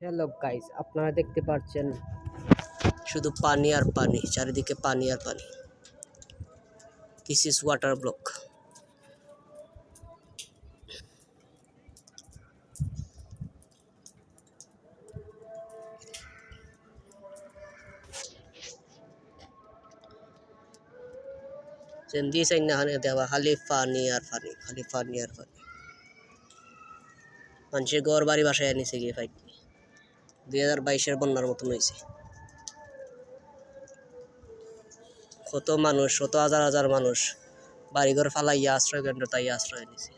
Hello guys, আপনারা দেখতে পাচ্ছেন শুধু পানি আর পানি, চারিদিকে পানি আর পানি। This is water block. যেন দিস না হানে দেওয়া খালি পানি আর পানি, খালি পানি আর পানি। মানুষের ঘর বাড়ি বাসায় আনিছে গিয়ে ফাইট 2022-এর বন্যার মতন হয়েছে। কত মানুষ, কত হাজার হাজার মানুষ বাড়িঘর ফালাইয়া আশ্রয় কেন্দ্র তাই আশ্রয় নিছে।